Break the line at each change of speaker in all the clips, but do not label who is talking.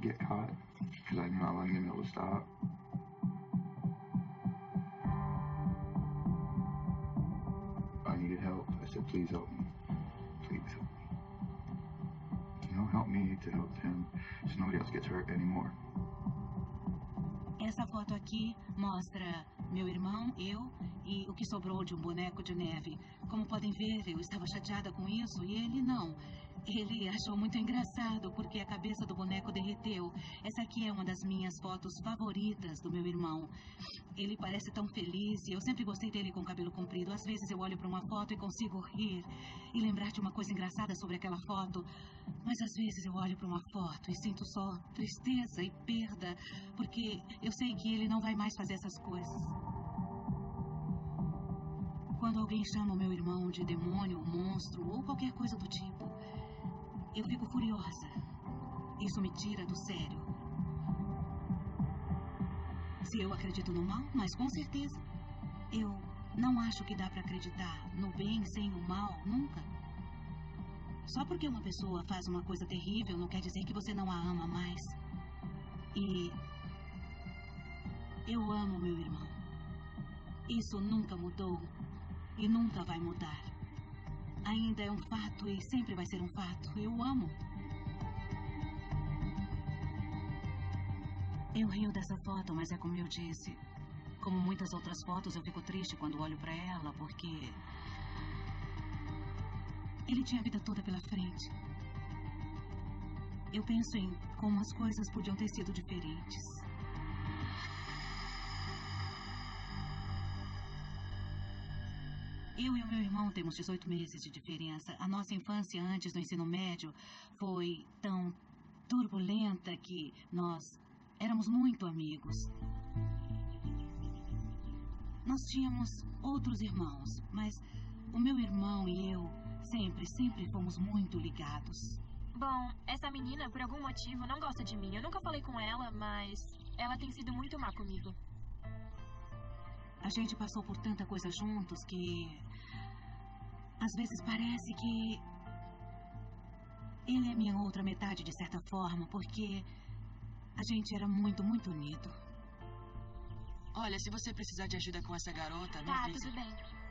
get caught because I knew I wasn't going to be able to stop. I needed help. I said, please help me. Please help me. You know, help me to help him so nobody else gets hurt anymore.
Essa foto aqui mostra meu irmão, eu e o que sobrou de um boneco de neve. Como podem ver, eu estava chateada com isso e ele não. Ele achou muito engraçado porque a cabeça do boneco derreteu. Essa aqui é uma das minhas fotos favoritas do meu irmão. Ele parece tão feliz e eu sempre gostei dele com o cabelo comprido. Às vezes eu olho para uma foto e consigo rir e lembrar de uma coisa engraçada sobre aquela foto. Mas às vezes eu olho para uma foto e sinto só tristeza e perda, porque eu sei que ele não vai mais fazer essas coisas. Quando alguém chama o meu irmão de demônio, ou monstro, ou qualquer coisa do tipo, eu fico furiosa. Isso me tira do sério. Se eu acredito no mal, mas com certeza, eu não acho que dá para acreditar no bem sem o mal, nunca. Só porque uma pessoa faz uma coisa terrível não quer dizer que você não a ama mais. E eu amo meu irmão. Isso nunca mudou e nunca vai mudar. Ainda é um fato e sempre vai ser um fato. Eu amo. Eu rio dessa foto, mas é como eu disse. Como muitas outras fotos, eu fico triste quando olho para ela, porque ele tinha a vida toda pela frente. Eu penso em como as coisas podiam ter sido diferentes. Eu e o meu irmão temos 18 meses de diferença. A nossa infância antes do ensino médio foi tão turbulenta que nós éramos muito amigos. Nós tínhamos outros irmãos, mas o meu irmão e eu sempre fomos muito ligados.
Bom, essa menina, por algum motivo, não gosta de mim. Eu nunca falei com ela, mas ela tem sido muito má comigo.
A gente passou por tanta coisa juntos que às vezes parece que ele é minha outra metade de certa forma, porque a gente era muito unido.
Olha, se você precisar de ajuda com essa garota, me avisa.
Tudo bem.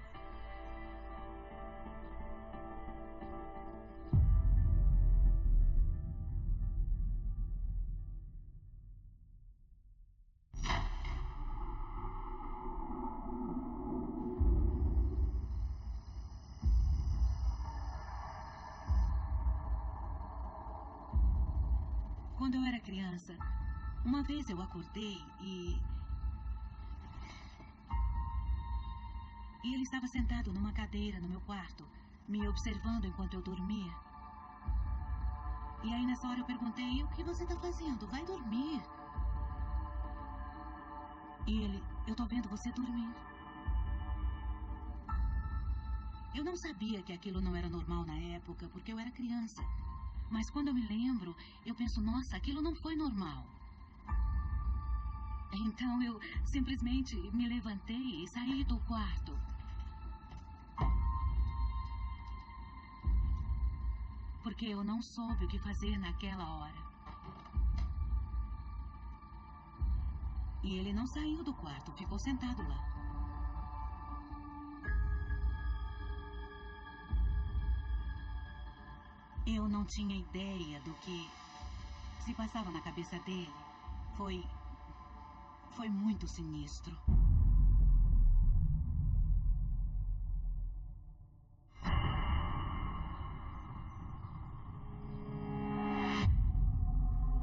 Quando eu era criança, uma vez eu acordei e ele estava sentado numa cadeira no meu quarto, me observando enquanto eu dormia. E aí nessa hora eu perguntei, o que você está fazendo? Vai dormir. E ele, eu tô vendo você dormir. Eu não sabia que aquilo não era normal na época, porque eu era criança. Mas quando eu me lembro, eu penso, nossa, aquilo não foi normal. Então eu simplesmente me levantei e saí do quarto. Porque eu não soube o que fazer naquela hora. E ele não saiu do quarto, ficou sentado lá. Eu não tinha ideia do que se passava na cabeça dele. Foi muito sinistro.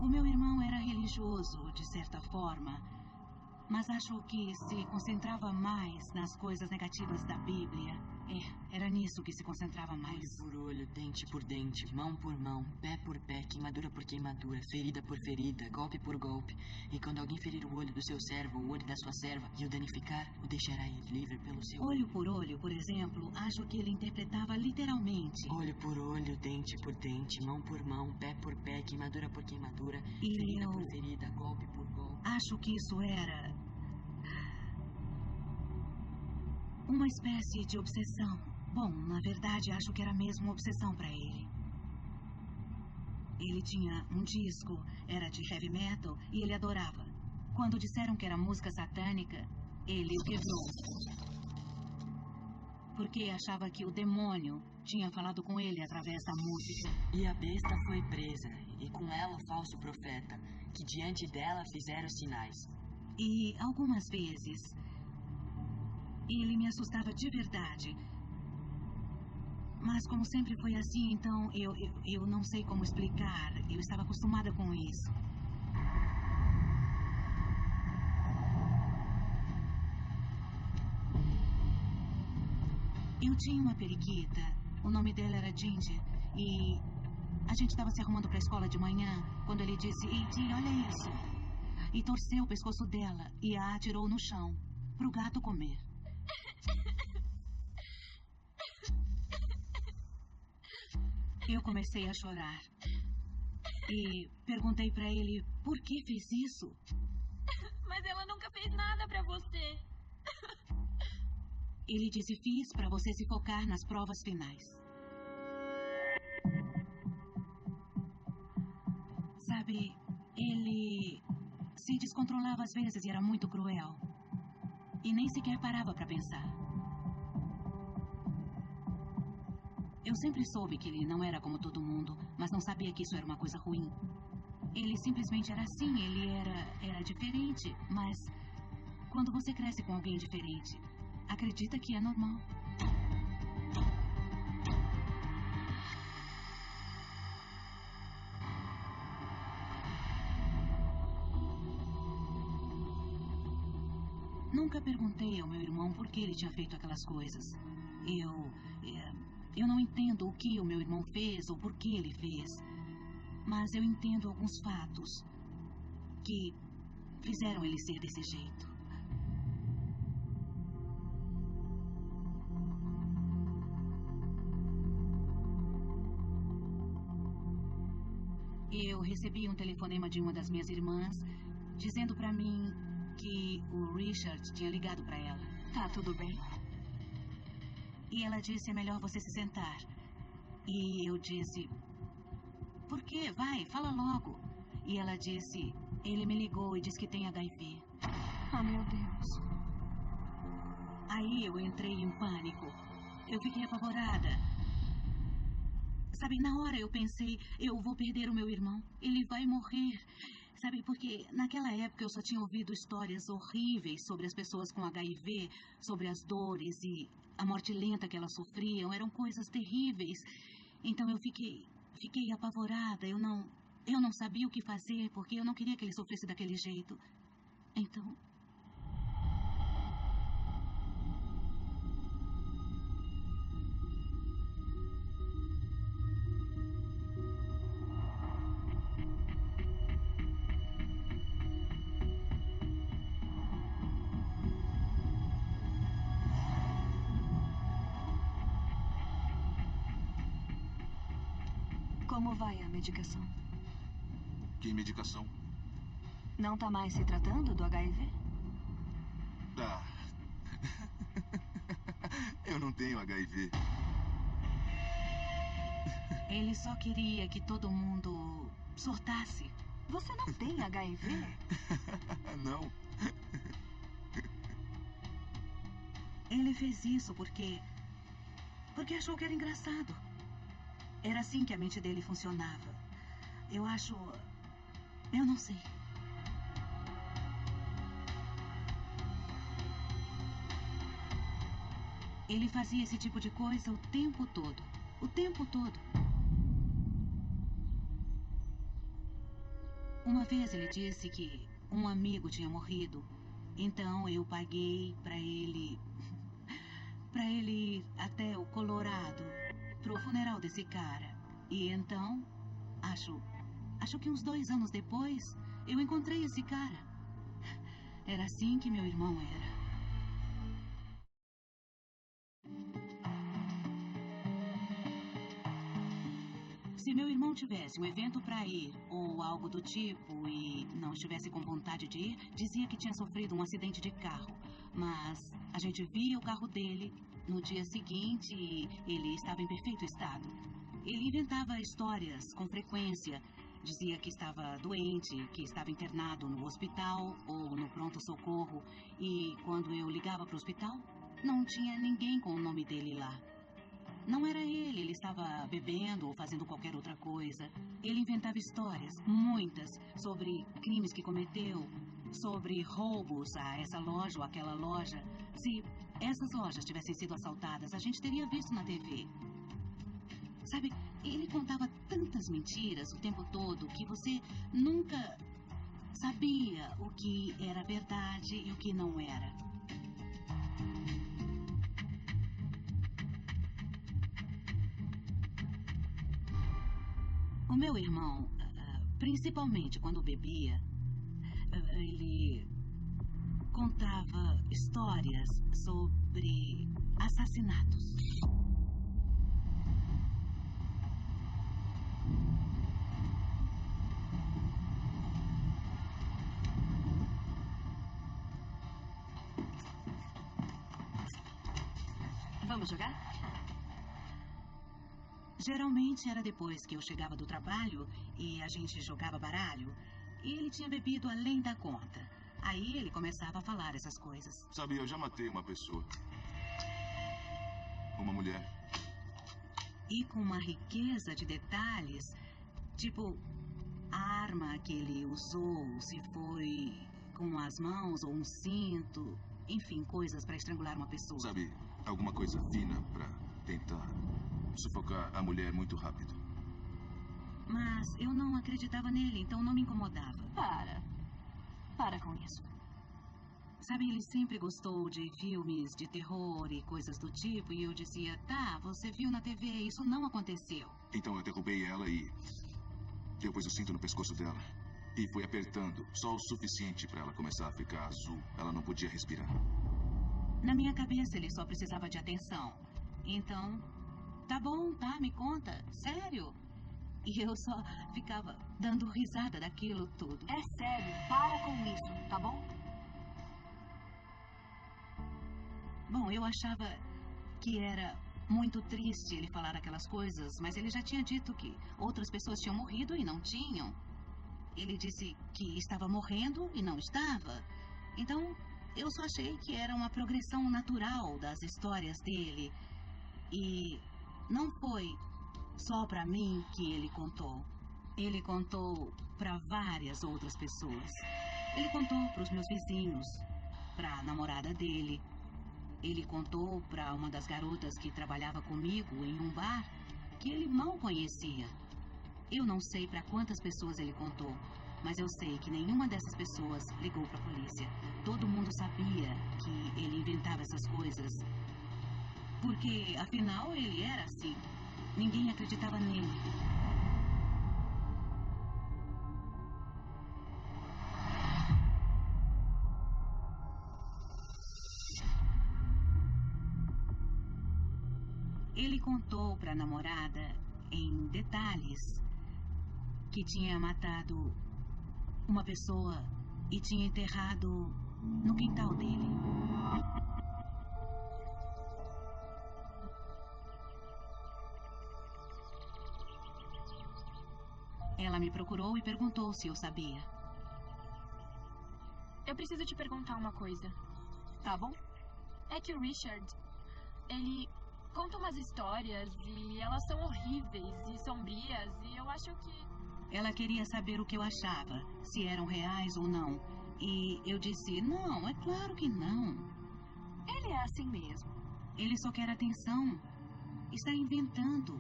O meu irmão era religioso, de certa forma, mas acho que se concentrava mais nas coisas negativas da Bíblia. Era nisso que se concentrava mais.
Olho por olho, dente por dente, mão por mão, pé por pé, queimadura por queimadura, ferida por ferida, golpe por golpe. E quando alguém ferir o olho do seu servo, o olho da sua serva, e o danificar, o deixará livre pelo seu
olho. Olho por olho, por exemplo, acho que ele interpretava literalmente.
Olho por olho, dente por dente, mão por mão, pé por pé, queimadura por queimadura,
e
ferida por ferida, golpe por golpe.
Acho que isso era uma espécie de obsessão. Bom, na verdade, acho que era mesmo uma obsessão para ele. Ele tinha um disco, era de heavy metal, e ele adorava. Quando disseram que era música satânica, ele o quebrou. Porque achava que o demônio tinha falado com ele através da música.
E a besta foi presa, e com ela o falso profeta, que diante dela fizeram sinais.
E algumas vezes, ele me assustava de verdade. Mas como sempre foi assim, então eu não sei como explicar. Eu estava acostumada com isso. Eu tinha uma periquita. O nome dela era Ginger. E a gente estava se arrumando para a escola de manhã quando ele disse: "Ei, Dee, olha isso." E torceu o pescoço dela e a atirou no chão para o gato comer. Eu comecei a chorar. E perguntei para ele por que fez isso.
Mas ela nunca fez nada pra você.
Ele disse: "Fiz para você se focar nas provas finais." Sabe, ele se descontrolava às vezes e era muito cruel. E nem sequer parava para pensar. Eu sempre soube que ele não era como todo mundo, mas não sabia que isso era uma coisa ruim. Ele simplesmente era assim, ele era diferente, mas quando você cresce com alguém diferente, acredita que é normal. Nunca perguntei ao meu irmão por que ele tinha feito aquelas coisas. Eu não entendo o que o meu irmão fez ou por que ele fez. Mas eu entendo alguns fatos que fizeram ele ser desse jeito. Eu recebi um telefonema de uma das minhas irmãs dizendo pra mim que o Richard tinha ligado pra ela.
Tá tudo bem?
E ela disse: "É melhor você se sentar." E eu disse: "Por quê? Vai, fala logo." E ela disse: "Ele me ligou e disse que tem HIV."
Oh, meu Deus.
Aí eu entrei em pânico. Eu fiquei apavorada. Sabe, na hora eu pensei: eu vou perder o meu irmão. Ele vai morrer. Sabe, porque naquela época eu só tinha ouvido histórias horríveis sobre as pessoas com HIV, sobre as dores e a morte lenta que elas sofriam. Eram coisas terríveis. Então eu fiquei apavorada. Eu não sabia o que fazer, porque eu não queria que ele sofresse daquele jeito. Então...
Como vai a medicação?
Que medicação?
Não tá mais se tratando do HIV?
Ah. Eu não tenho HIV.
Ele só queria que todo mundo surtasse.
Você não tem HIV?
Não.
Ele fez isso porque achou que era engraçado. Era assim que a mente dele funcionava. Eu não sei. Ele fazia esse tipo de coisa o tempo todo. O tempo todo. Uma vez ele disse que um amigo tinha morrido. Então eu paguei para ele ir até o Colorado pro funeral desse cara. E então, acho que uns 2 anos depois, eu encontrei esse cara. Era assim que meu irmão era. Se meu irmão tivesse um evento para ir ou algo do tipo e não estivesse com vontade de ir, dizia que tinha sofrido um acidente de carro. Mas a gente via o carro dele no dia seguinte e ele estava em perfeito estado. Ele inventava histórias com frequência. Dizia que estava doente, que estava internado no hospital ou no pronto-socorro. E quando eu ligava para o hospital, não tinha ninguém com o nome dele lá. Não era ele estava bebendo ou fazendo qualquer outra coisa. Ele inventava histórias, muitas, sobre crimes que cometeu, sobre roubos a essa loja ou aquela loja. Se essas lojas tivessem sido assaltadas, a gente teria visto na TV. Sabe, ele contava tantas mentiras o tempo todo que você nunca sabia o que era verdade e o que não era. O meu irmão, principalmente quando bebia, ele contava histórias sobre assassinatos.
Vamos jogar?
Geralmente era depois que eu chegava do trabalho e a gente jogava baralho. E ele tinha bebido além da conta. Aí ele começava a falar essas coisas.
Sabe, eu já matei uma pessoa. Uma mulher.
E com uma riqueza de detalhes, tipo a arma que ele usou, se foi com as mãos ou um cinto, enfim, coisas para estrangular uma pessoa.
Sabe, alguma coisa fina pra tentar sufocar a mulher muito rápido.
Mas eu não acreditava nele, então não me incomodava.
Para com isso.
Sabe, ele sempre gostou de filmes de terror e coisas do tipo, e eu dizia, tá, você viu na TV, isso não aconteceu.
Então eu derrubei ela e eu pus o cinto no pescoço dela. E fui apertando, só o suficiente pra ela começar a ficar azul. Ela não podia respirar.
Na minha cabeça, ele só precisava de atenção. Então, tá bom, tá, me conta, sério? E eu só ficava dando risada daquilo tudo.
É sério, para com isso, tá bom?
Bom, eu achava que era muito triste ele falar aquelas coisas, mas ele já tinha dito que outras pessoas tinham morrido e não tinham. Ele disse que estava morrendo e não estava. Então, eu só achei que era uma progressão natural das histórias dele. E não foi só para mim que ele contou. Ele contou para várias outras pessoas. Ele contou para os meus vizinhos, para a namorada dele. Ele contou para uma das garotas que trabalhava comigo em um bar que ele mal conhecia. Eu não sei para quantas pessoas ele contou, mas eu sei que nenhuma dessas pessoas ligou para a polícia. Todo mundo sabia que ele inventava essas coisas. Porque, afinal, ele era assim. Ninguém acreditava nele. Ele contou para a namorada, em detalhes, que tinha matado uma pessoa e tinha enterrado no quintal dele. Ela me procurou e perguntou se eu sabia.
Eu preciso te perguntar uma coisa.
Tá bom?
É que o Richard, ele conta umas histórias e elas são horríveis e sombrias e eu acho que...
Ela queria saber o que eu achava, se eram reais ou não. E eu disse, não, é claro que não.
Ele é assim mesmo.
Ele só quer atenção. Está inventando.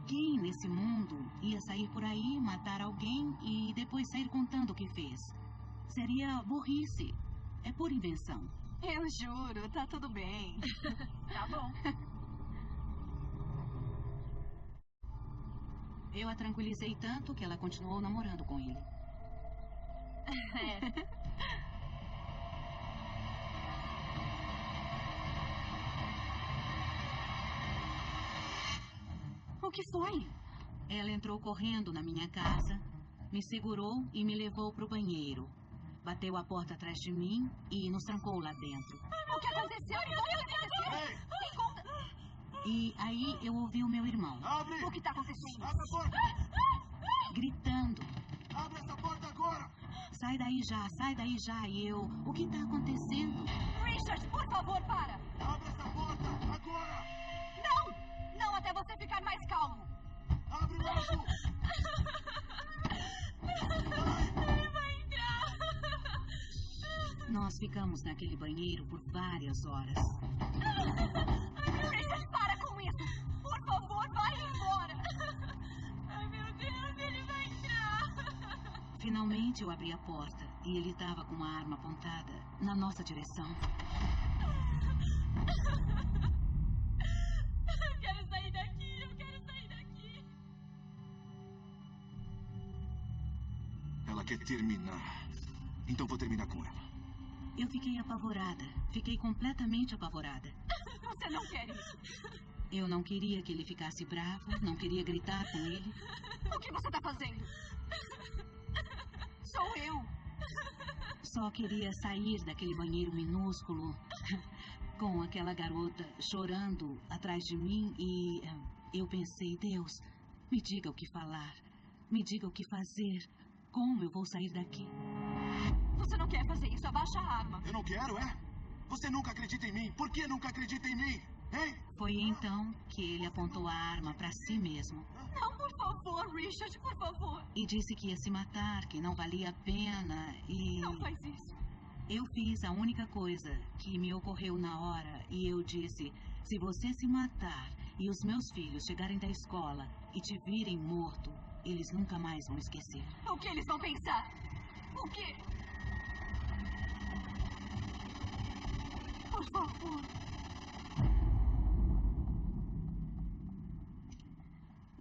Quem nesse mundo ia sair por aí, matar alguém e depois sair contando o que fez? Seria burrice. É por invenção.
Eu juro, tá tudo bem.
Tá bom.
Eu a tranquilizei tanto que ela continuou namorando com ele.
É.
O que foi?
Ela entrou correndo na minha casa, me segurou e me levou para o banheiro. Bateu a porta atrás de mim e nos trancou lá dentro.
O que aconteceu? O que aconteceu?
Ei!
Me conta.
E aí eu ouvi o meu irmão
Abre!
O que tá acontecendo?
Abre a porta!
gritando:
Abre essa porta agora!
sai daí já. E eu: o que tá acontecendo?
Richard, por favor, para!
Abre essa porta agora!
Não! Não até você ficar mais calmo!
Abre logo!
Ele vai entrar!
Nós ficamos naquele banheiro por várias horas.
Richard, para com isso! Por favor, vai embora!
Ai, meu Deus, ele vai entrar!
Finalmente eu abri a porta e ele estava com uma arma apontada na nossa direção.
Eu quero sair daqui, eu quero sair daqui!
Ela quer terminar. Então vou terminar com ela.
Eu fiquei apavorada. Fiquei completamente apavorada.
Você não quer isso!
Eu não queria que ele ficasse bravo, não queria gritar com ele.
O que você tá fazendo? Sou eu!
Só queria sair daquele banheiro minúsculo com aquela garota chorando atrás de mim e eu pensei: Deus, me diga o que falar, me diga o que fazer, como eu vou sair daqui?
Você não quer fazer isso, abaixa a arma.
Eu não quero, é? Você nunca acredita em mim. Por que nunca acredita em mim? Hein?
Foi então que ele apontou a arma para si mesmo
Não, por favor, Richard, por favor.
e disse que ia se matar, que não valia a pena e...
Não faz isso.
Eu fiz a única coisa que me ocorreu na hora e eu disse: se você se matar e os meus filhos chegarem da escola e te virem morto, eles nunca mais vão esquecer.
O que eles vão pensar? O quê? Por favor.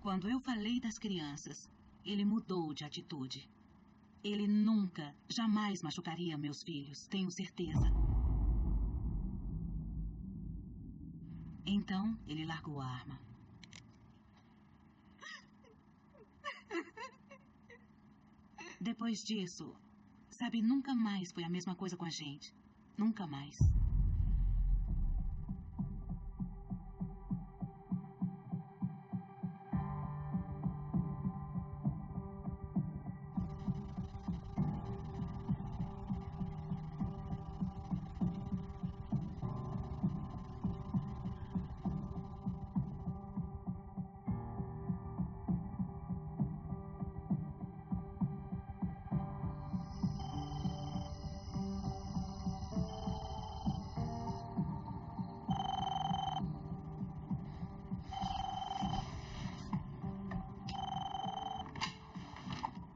Quando eu falei das crianças, ele mudou de atitude. Ele nunca, jamais machucaria meus filhos, tenho certeza. Então, ele largou a arma. Depois disso, sabe, nunca mais foi a mesma coisa com a gente. Nunca mais.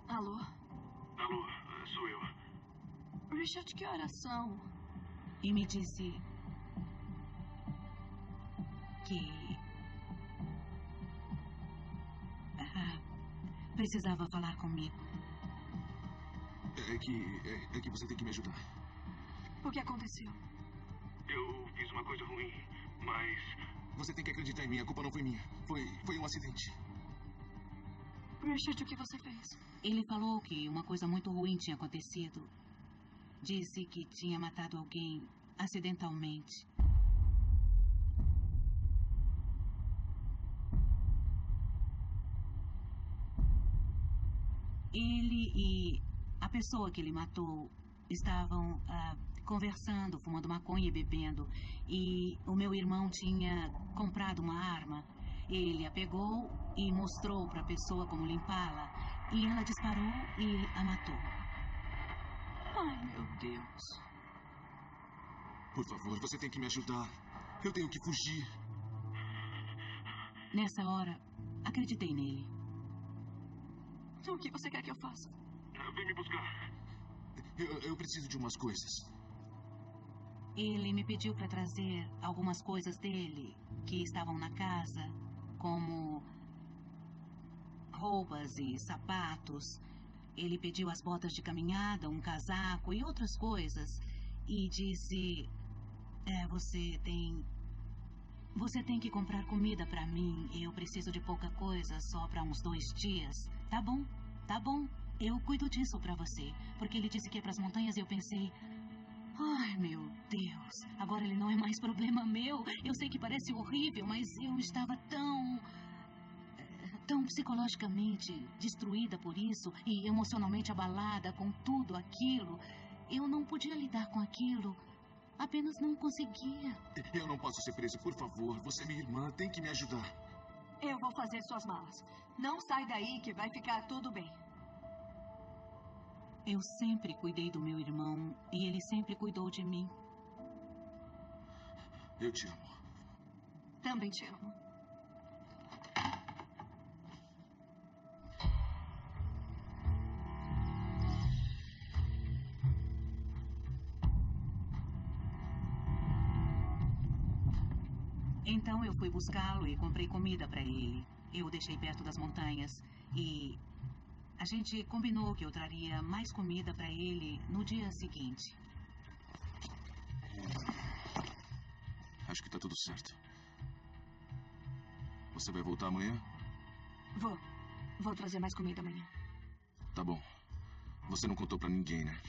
Alô?
Alô, sou eu.
Richard, que horas são?
E me disse que precisava falar comigo.
É que você tem que me ajudar.
O que aconteceu?
Eu fiz uma coisa ruim, mas
Você tem que acreditar em mim. A culpa não foi minha. Foi um acidente.
Richard, o que você fez?
Ele falou que uma coisa muito ruim tinha acontecido. Disse que tinha matado alguém acidentalmente. Ele e a pessoa que ele matou estavam conversando, fumando maconha e bebendo. E o meu irmão tinha comprado uma arma. Ele a pegou e mostrou para a pessoa como limpá-la. E ela disparou e a matou.
Ai, meu Deus.
Por favor, você tem que me ajudar. Eu tenho que fugir.
Nessa hora, acreditei nele.
O que você quer que eu faça?
vem me buscar.
Eu preciso de umas coisas.
Ele me pediu para trazer algumas coisas dele que estavam na casa, como roupas e sapatos. Ele pediu as botas de caminhada, um casaco e outras coisas. E disse: você tem que comprar comida para mim. Eu preciso de pouca coisa, só para uns 2 dias. Tá bom. Eu cuido disso para você. Porque ele disse que ia para as montanhas e eu pensei: Ai, meu Deus. Agora ele não é mais problema meu. Eu sei que parece horrível, mas eu estava tão psicologicamente destruída por isso e emocionalmente abalada com tudo aquilo. Eu não podia lidar com aquilo. Apenas não conseguia.
Eu não posso ser preso, por favor. Você é minha irmã, tem que me ajudar.
Eu vou fazer suas malas. Não sai daí que vai ficar tudo bem.
Eu sempre cuidei do meu irmão e ele sempre cuidou de mim.
Eu te amo.
Também te amo.
Então eu fui buscá-lo e comprei comida para ele. Eu o deixei perto das montanhas e a gente combinou que eu traria mais comida para ele no dia seguinte.
Acho que tá tudo certo. Você vai voltar amanhã?
Vou trazer mais comida amanhã.
Tá bom. Você não contou pra ninguém, né?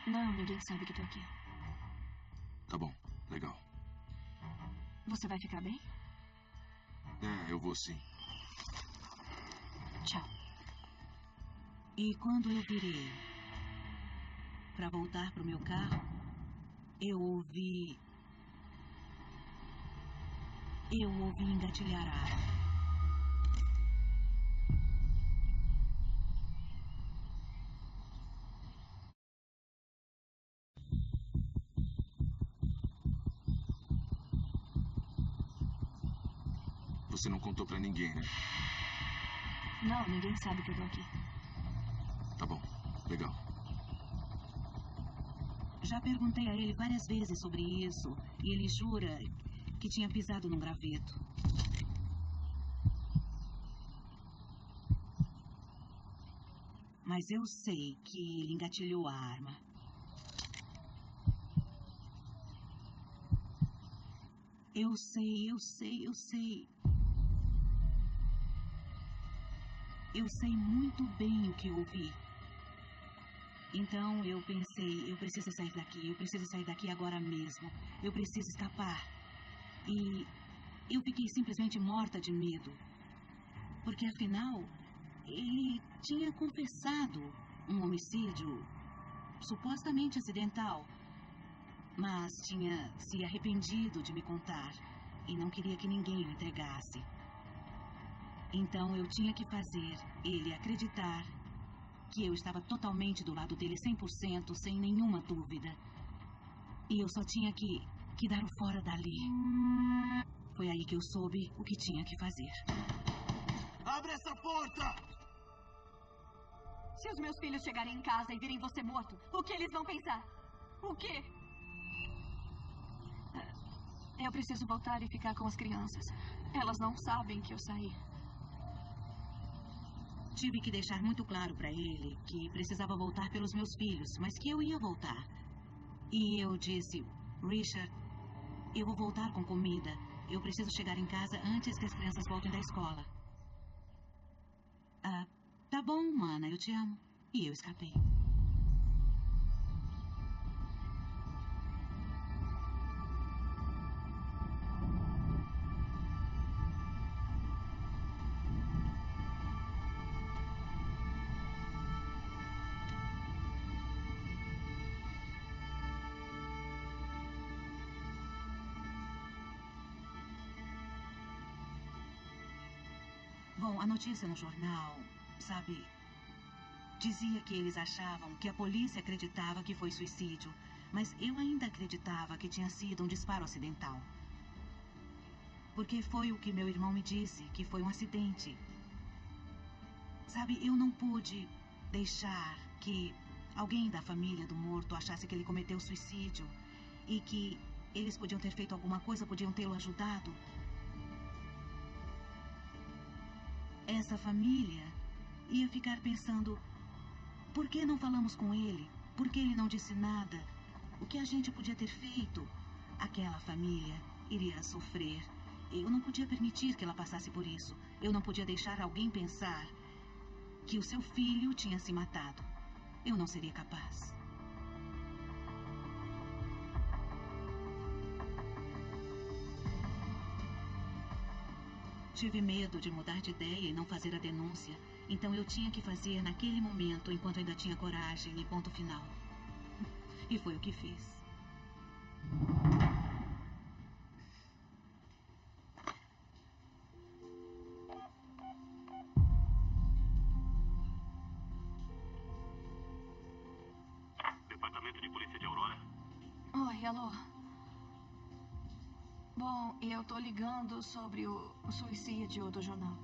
Não, ninguém sabe que tô aqui.
Tá bom, legal.
Você vai ficar bem?
É, eu vou sim.
Tchau.
E quando eu virei para voltar pro meu carro, eu ouvi engatilhar a arma.
Você não contou pra ninguém, né?
Não, ninguém sabe que eu tô aqui.
Tá bom, legal.
Já perguntei a ele várias vezes sobre isso e ele jura que tinha pisado num graveto. Mas eu sei que ele engatilhou a arma. Eu sei. Eu sei muito bem o que ouvi. Então eu pensei, eu preciso sair daqui agora mesmo. Eu preciso escapar. E eu fiquei simplesmente morta de medo. Porque afinal, ele tinha confessado um homicídio supostamente acidental. Mas tinha se arrependido de me contar e não queria que ninguém o entregasse. Então eu tinha que fazer ele acreditar que eu estava totalmente do lado dele, 100%, sem nenhuma dúvida. E eu só tinha que dar o fora dali. Foi aí que eu soube o que tinha que fazer.
Abre essa porta!
Se os meus filhos chegarem em casa e virem você morto, o que eles vão pensar? O quê? Eu preciso voltar e ficar com as crianças. Elas não sabem que eu saí.
Tive que deixar muito claro para ele que precisava voltar pelos meus filhos, mas que eu ia voltar. E eu disse, Richard, eu vou voltar com comida. Eu preciso chegar em casa antes que as crianças voltem da escola. Ah, tá bom, mana, eu te amo. E eu escapei. Bom, a notícia no jornal, sabe, dizia que eles achavam que a polícia acreditava que foi suicídio, mas eu ainda acreditava que tinha sido um disparo acidental. Porque foi o que meu irmão me disse, que foi um acidente. Sabe, eu não pude deixar que alguém da família do morto achasse que ele cometeu suicídio e que eles podiam ter feito alguma coisa, podiam tê-lo ajudado. Essa família ia ficar pensando, por que não falamos com ele? Por que ele não disse nada? O que a gente podia ter feito? Aquela família iria sofrer. Eu não podia permitir que ela passasse por isso. Eu não podia deixar alguém pensar que o seu filho tinha se matado. Eu não seria capaz. tive medo de mudar de ideia e não fazer a denúncia. Então eu tinha que fazer naquele momento, enquanto ainda tinha coragem, e ponto final. E foi o que fiz.
Departamento de Polícia de Aurora.
Oi, alô. Bom, eu tô ligando sobre o suicídio do jornal.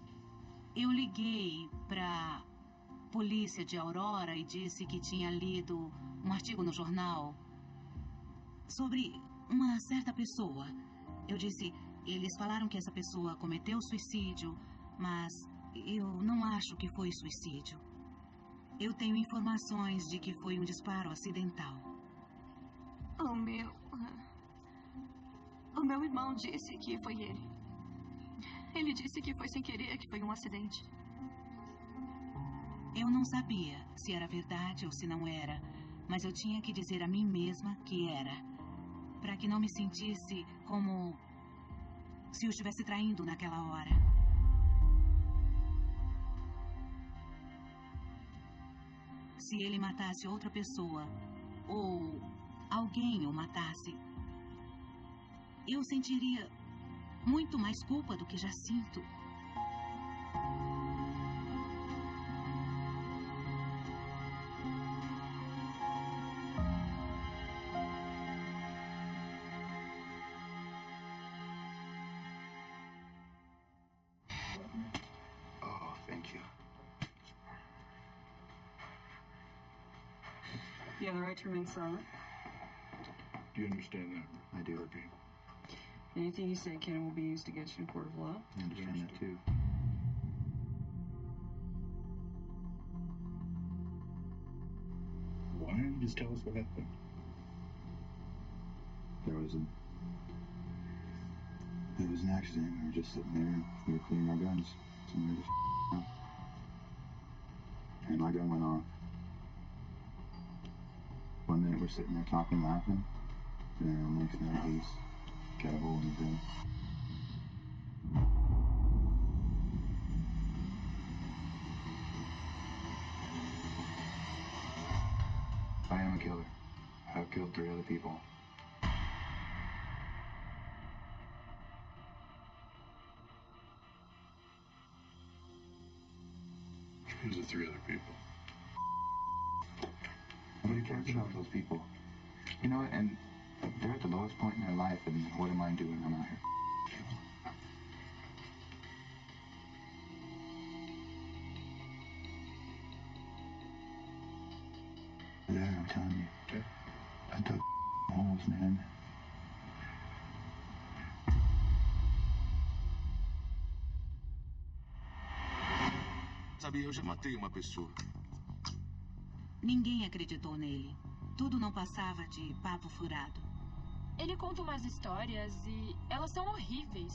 Eu liguei pra polícia de Aurora e disse que tinha lido um artigo no jornal sobre uma certa pessoa. Eu disse, eles falaram que essa pessoa cometeu suicídio, mas eu não acho que foi suicídio. Eu tenho informações de que foi um disparo acidental.
O meu irmão disse que foi ele. Ele disse que foi sem querer, que foi um acidente.
Eu não sabia se era verdade ou se não era, mas eu tinha que dizer a mim mesma que era, para que não me sentisse como se eu estivesse traindo naquela hora. Se ele matasse outra pessoa, ou alguém o matasse, eu sentiria muito mais culpa do que já sinto.
Oh, thank you.
You have the right to remain silent.
Do you understand that? I do, RP.
Anything you say can and will be used against you in court of law.
I understand that too. Why don't you just tell us what happened? There was an accident. We were just sitting there. We were cleaning our guns. Somebody just up. And my gun went off. 1 minute we're sitting there talking, laughing, and then the next minute he's got a hole in his head. I am a killer. I've killed 3 other people. Who's the 3 other people? Nobody cares about those people. You know what? And they're at the lowest point in their life, and what am I doing? I'm out here. Yeah, I'm telling you. Okay. I dug holes, man.
Sabe, eu já matei uma pessoa.
Ninguém acreditou nele. Tudo não passava de papo furado.
Ele conta umas histórias e elas são horríveis.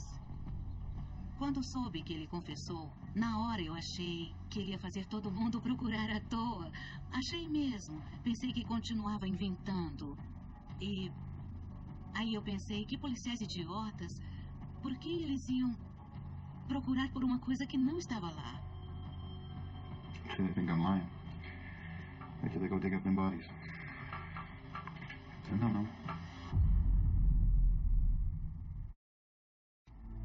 Quando soube que ele confessou, na hora eu achei que ele ia fazer todo mundo procurar à toa. Achei mesmo. Pensei que continuava inventando. E aí eu pensei, que policiais idiotas. Por que eles iam procurar por uma coisa que não estava lá?
So they think I'm lying. Wait till they go dig up them bodies. No.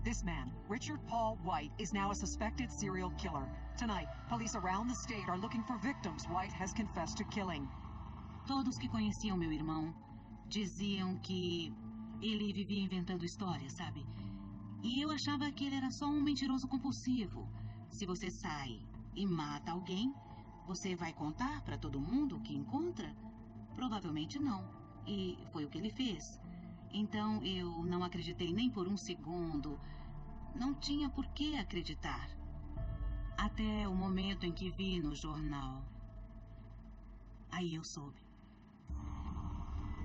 This man, Richard Paul White, is now a suspected serial killer. Tonight, police around the state are looking for victims White has confessed to killing.
Todos que conheciam meu irmão diziam que ele vivia inventando histórias, sabe? E eu achava que ele era só um mentiroso compulsivo. Se você sai e mata alguém, você vai contar para todo mundo o que encontra? Provavelmente não. E foi o que ele fez. Então eu não acreditei nem por um segundo. Não tinha por que acreditar. Até o momento em que vi no jornal. Aí eu soube.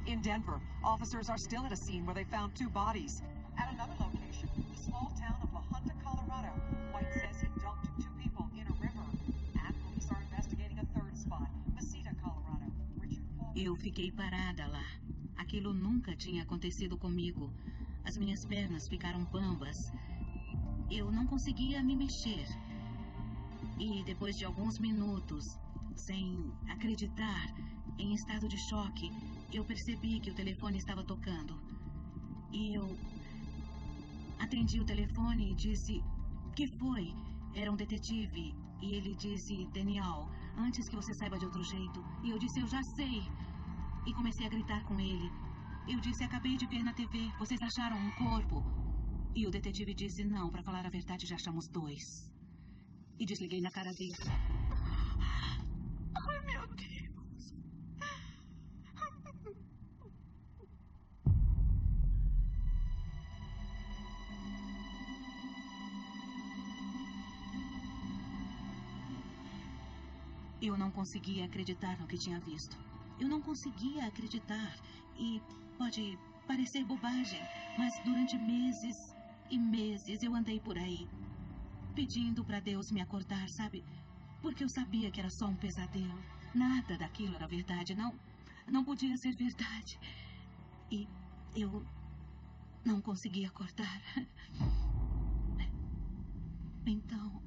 In Denver, officers are still at a scene where they found 2 bodies. At another location, the small town of La Junta, Colorado, White says he dumped 2 people in a river. And police are investigating a 3rd spot, Mesita, Colorado. Richard Paul...
Eu fiquei parada lá. Aquilo nunca tinha acontecido comigo. As minhas pernas ficaram bambas. eu não conseguia me mexer. E depois de alguns minutos, sem acreditar, em estado de choque, eu percebi que o telefone estava tocando. E eu atendi o telefone e disse: "Que foi?" Era um detetive. E ele disse: "Daniel, antes que você saiba de outro jeito." E eu disse: "Eu já sei." E comecei a gritar com ele. Eu disse: "Acabei de ver na TV. Vocês acharam um corpo?" E o detetive disse: "Não, para falar a verdade, já achamos 2." E desliguei na cara dele.
Ai, meu Deus.
Eu não conseguia acreditar no que tinha visto. Eu não conseguia acreditar. E pode parecer bobagem, mas durante meses e meses eu andei por aí, pedindo para Deus me acordar, sabe? Porque eu sabia que era só um pesadelo. Nada daquilo era verdade. Não podia ser verdade. E eu não conseguia acordar. Então...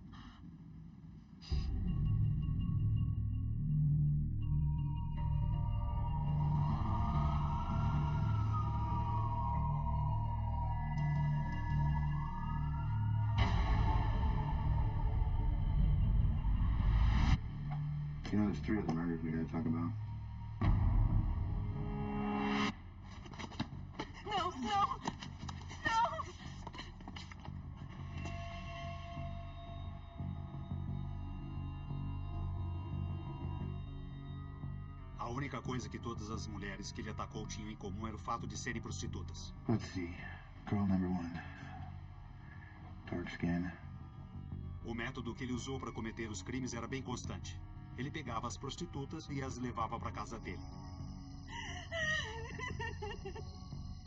You know, there's 3 other murders we gotta talk about.
Não, não! Não!
A única coisa que todas as mulheres que ele atacou tinham em comum era o fato de serem prostitutas.
Let's see. Girl number 1. Dark skin.
O método que ele usou para cometer os crimes era bem constante. Ele pegava as prostitutas e as levava para casa dele.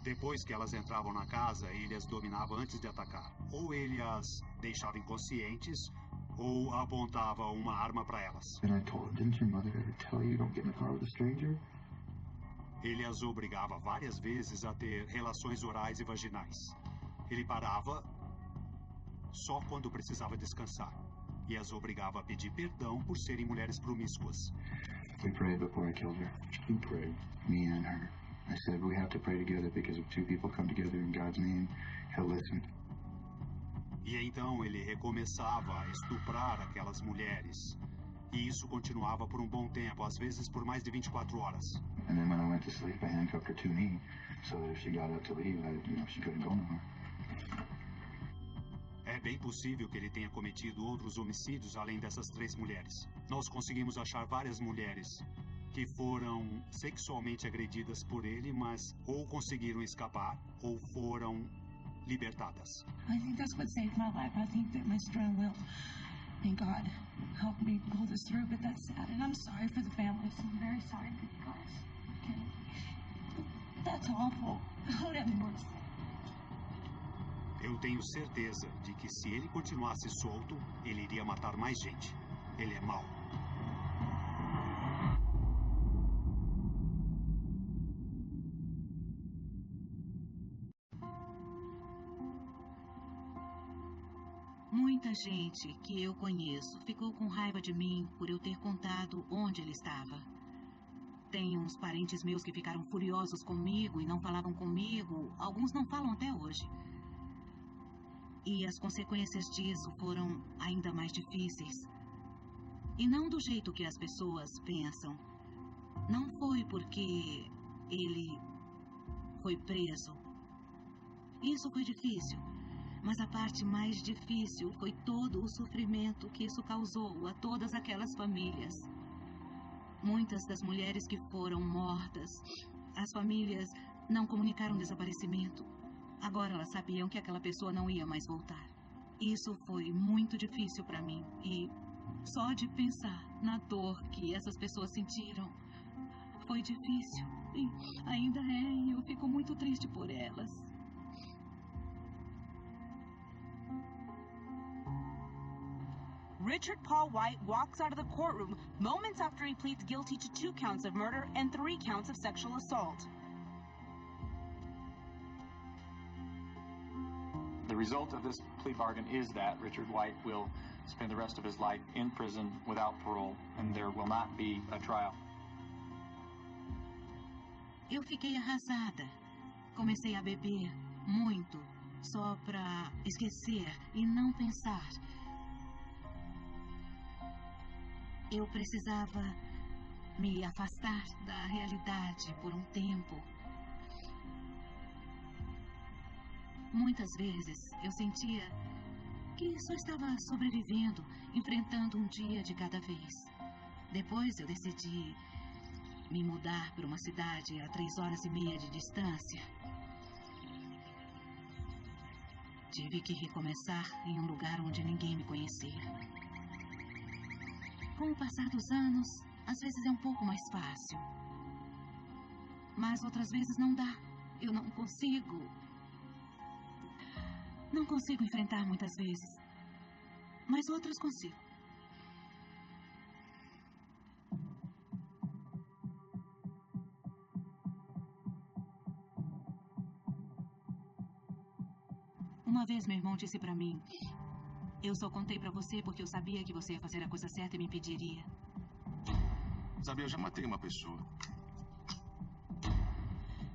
Depois que elas entravam na casa, ele as dominava antes de atacar. Ou ele as deixava inconscientes, ou apontava uma arma para elas.
And I told him, didn't your mother ever tell you don't get in the car with a stranger?
Ele as obrigava várias vezes a ter relações orais e vaginais. Ele parava só quando precisava descansar. E as obrigava a pedir perdão por serem mulheres promíscuas.
We prayed before I killed her. We prayed, me and her. I said we have to pray together because if 2 people come together in God's name, He'll listen.
E então ele recomeçava a estuprar aquelas mulheres. E isso continuava por um bom tempo, às vezes por mais de 24 horas.
And then when I went to sleep, I handcuffed her to me, so that if she got up to leave, she couldn't go nowhere.
É bem possível que ele tenha cometido outros homicídios além dessas 3 mulheres. Nós conseguimos achar várias mulheres que foram sexualmente agredidas por ele, mas ou conseguiram escapar ou foram libertadas.
I think that's what saved my life. I think that my strong will and God helped me pull this through, but that's sad. And I'm sorry for the families. I'm very sorry for you guys. Okay? That's awful. Who didn't worse?
Eu tenho certeza de que se ele continuasse solto, ele iria matar mais gente. Ele é mau.
Muita gente que eu conheço ficou com raiva de mim por eu ter contado onde ele estava. Tem uns parentes meus que ficaram furiosos comigo e não falavam comigo. Alguns não falam até hoje. E as consequências disso foram ainda mais difíceis. E não do jeito que as pessoas pensam. Não foi porque ele foi preso. Isso foi difícil. Mas a parte mais difícil foi todo o sofrimento que isso causou a todas aquelas famílias. Muitas das mulheres que foram mortas, as famílias não comunicaram o desaparecimento. Agora elas sabiam que aquela pessoa não ia mais voltar. Isso foi muito difícil para mim. E só de pensar na dor que essas pessoas sentiram foi difícil. E ainda é, e eu fico muito triste por elas.
Richard Paul White walks out of the courtroom moments after he pleads guilty to 2 counts of murder and 3 counts of sexual assault.
The result of this plea bargain is that Richard White will spend the rest of his life in prison without parole, and there will not be a trial.
Eu fiquei arrasada. Comecei a beber muito, só para esquecer e não pensar. Eu precisava me afastar da realidade por um tempo. Muitas vezes eu sentia que só estava sobrevivendo, enfrentando um dia de cada vez. Depois eu decidi me mudar para uma cidade a 3h30 de distância. Tive que recomeçar em um lugar onde ninguém me conhecia. Com o passar dos anos, às vezes é um pouco mais fácil. Mas outras vezes não dá. Eu não consigo. Não consigo enfrentar muitas vezes. Mas outras consigo. Uma vez meu irmão disse pra mim: eu só contei pra você porque eu sabia que você ia fazer a coisa certa e me pediria.
Sabe, eu já matei uma pessoa.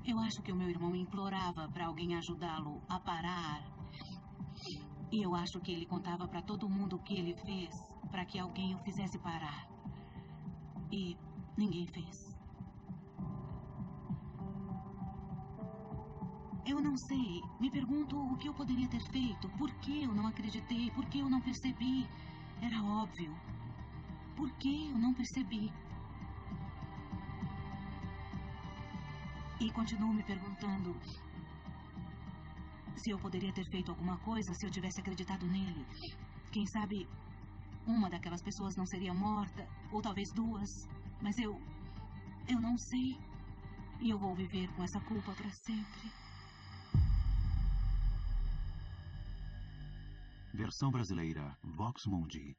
Eu acho que o meu irmão implorava pra alguém ajudá-lo a parar. E eu acho que ele contava pra todo mundo o que ele fez pra que alguém o fizesse parar. E ninguém fez. Eu não sei. Me pergunto o que eu poderia ter feito. Por que eu não acreditei? Por que eu não percebi? Era óbvio. Por que eu não percebi? E continuo me perguntando se eu poderia ter feito alguma coisa se eu tivesse acreditado nele. Quem sabe uma daquelas pessoas não seria morta, ou talvez duas. Mas eu não sei. E eu vou viver com essa culpa para sempre.
Versão brasileira, Vox Mundi.